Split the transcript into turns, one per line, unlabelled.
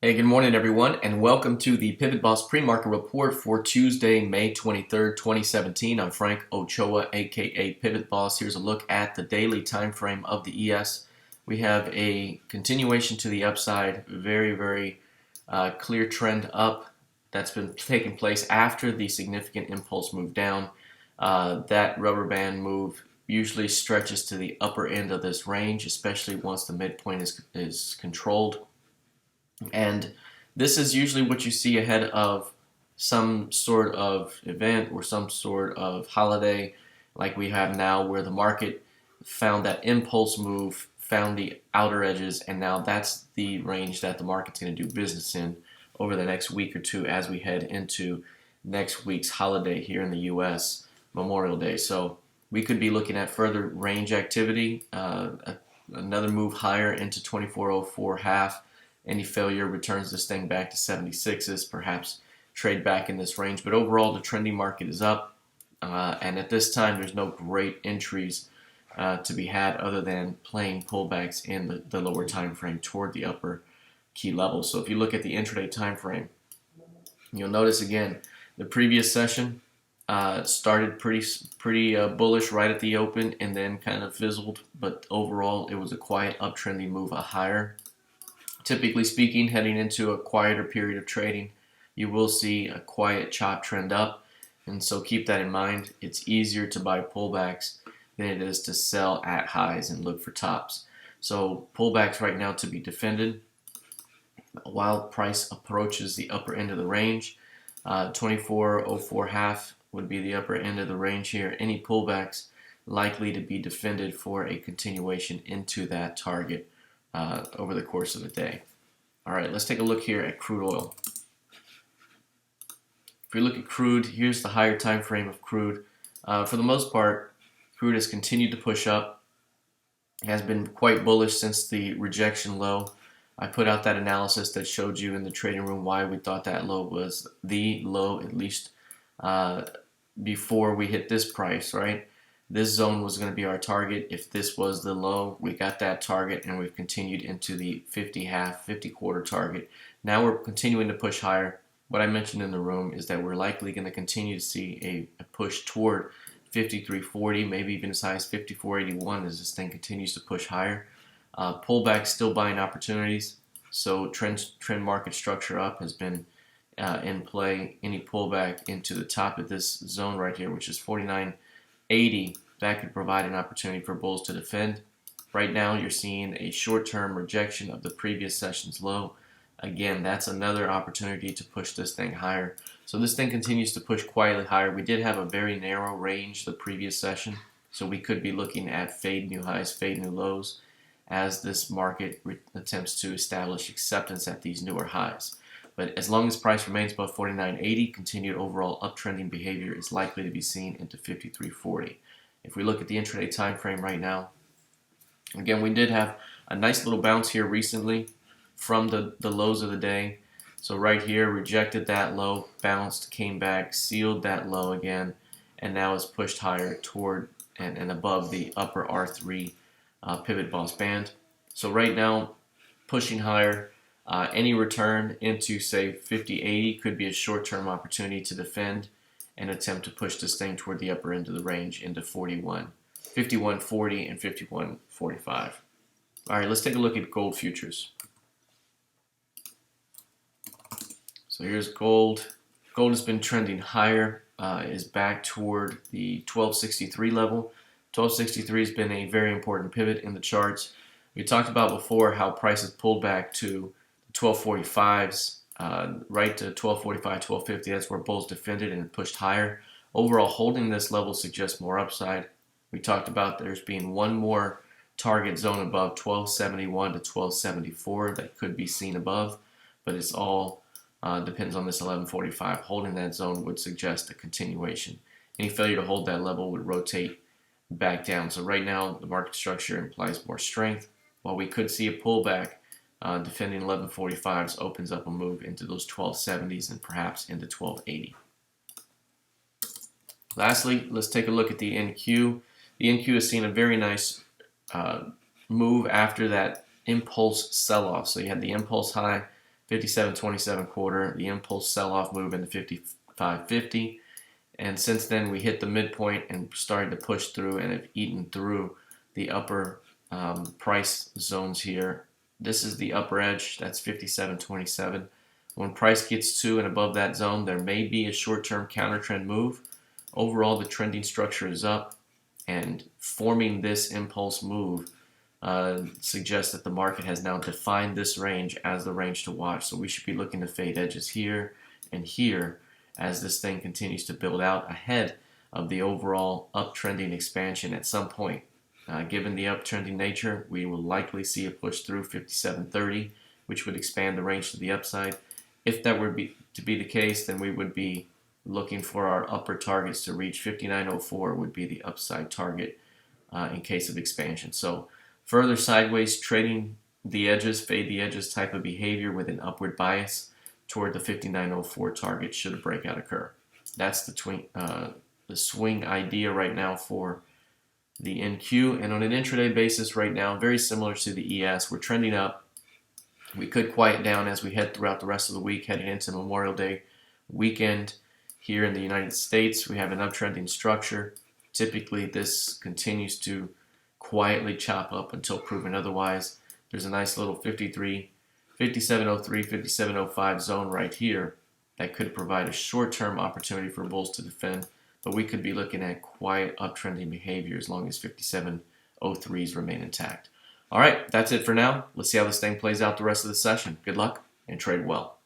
Hey, good morning everyone, and welcome to the PivotBoss Pre-Market Report for Tuesday, May 23rd, 2017. I'm Frank Ochoa, aka PivotBoss. Here's a look at the daily time frame of the ES. We have a continuation to the upside, very clear trend up that's been taking place after the significant impulse move down. That rubber band move usually stretches to the upper end of this range, especially once the midpoint is controlled. And this is usually what you see ahead of some sort of event or some sort of holiday like we have now, where the market found that impulse move, found the outer edges, and now that's the range that the market's going to do business in over the next week or two as we head into next week's holiday here in the US, Memorial Day. So we could be looking at further range activity, another move higher into 2404 half. Any failure returns this thing back to 76s, perhaps trade back in this range. But overall, the trending market is up, and at this time, there's no great entries to be had other than plain pullbacks in the lower time frame toward the upper key levels. So if you look at the intraday time frame, you'll notice again the previous session started pretty bullish right at the open and then kind of fizzled. But overall, it was a quiet uptrending move higher. Typically speaking, heading into a quieter period of trading, you will see a quiet chop trend up, and so keep that in mind. It's easier to buy pullbacks than it is to sell at highs and look for tops. So pullbacks right now to be defended while price approaches the upper end of the range. 2404 half would be the upper end of the range here. Any pullbacks likely to be defended for a continuation into that target over the course of the day. All right, let's take a look here at crude oil. If we look at crude, here's the higher time frame of crude. For the most part, crude has continued to push up. It has been quite bullish since the rejection low. I put out that analysis that showed you in the trading room why we thought that low was the low, at least before we hit this price, right? This zone was going to be our target. If this was the low, we got that target, and we've continued into the 50 half, 50 quarter target. Now we're continuing to push higher. What I mentioned in the room is that we're likely going to continue to see a push toward 53.40, maybe even as high as 54.81 as this thing continues to push higher. Pullback, still buying opportunities. So trend market structure up has been in play. Any pullback into the top of this zone right here, which is 49.80, that could provide an opportunity for bulls to defend. Right now, you're seeing a short-term rejection of the previous session's low. Again, that's another opportunity to push this thing higher. So this thing continues to push quietly higher. We did have a very narrow range the previous session, so we could be looking at fade new highs, fade new lows as this market attempts to establish acceptance at these newer highs. But as long as price remains above 49.80, continued overall uptrending behavior is likely to be seen into 53.40. If we look at the intraday time frame right now, again, we did have a nice little bounce here recently from the lows of the day. So right here, rejected that low, bounced, came back, sealed that low again, and now is pushed higher toward and above the upper R3 PivotBoss band. So right now, pushing higher. Any return into, say, 50.80 could be a short-term opportunity to defend and attempt to push this thing toward the upper end of the range into 51.40 and 51.45. All right, let's take a look at gold futures. So here's gold. Gold has been trending higher, is back toward the 1263 level. 1263 has been a very important pivot in the charts. We talked about before how prices pulled back to 1245s, right to 1245, 1250. That's where bulls defended and pushed higher. Overall, holding this level suggests more upside. We talked about there's being one more target zone above 1271 to 1274 that could be seen above, but it's all depends on this 1145. Holding that zone would suggest a continuation. Any failure to hold that level would rotate back down. So right now, the market structure implies more strength. While we could see a pullback, defending 1145s opens up a move into those 1270s and perhaps into 1280. Lastly, let's take a look at the NQ. The NQ has seen a very nice move after that impulse sell-off. So you had the impulse high, 57.27 quarter, the impulse sell-off move into 55.50, and since then we hit the midpoint and started to push through and have eaten through the upper price zones here. This is the upper edge, that's 57.27. When price gets to and above that zone, there may be a short-term counter trend move. Overall, the trending structure is up, and forming this impulse move suggests that the market has now defined this range as the range to watch. So we should be looking to fade edges here and here as this thing continues to build out ahead of the overall uptrending expansion at some point. Given the uptrending nature, we will likely see a push through 57.30, which would expand the range to the upside. If that were to be the case, then we would be looking for our upper targets to reach. 59.04 would be the upside target in case of expansion. So further sideways trading the edges, fade the edges type of behavior with an upward bias toward the 59.04 target should a breakout occur. That's the swing idea right now for the NQ. And on an intraday basis right now, very similar to the ES, we're trending up. We could quiet down as we head throughout the rest of the week, heading into Memorial Day weekend. Here in the United States, we have an uptrending structure. Typically, this continues to quietly chop up until proven otherwise. There's a nice little 57.03, 57.05 zone right here that could provide a short-term opportunity for bulls to defend, but we could be looking at quiet uptrending behavior as long as 57.03s remain intact. All right, that's it for now. Let's see how this thing plays out the rest of the session. Good luck and trade well.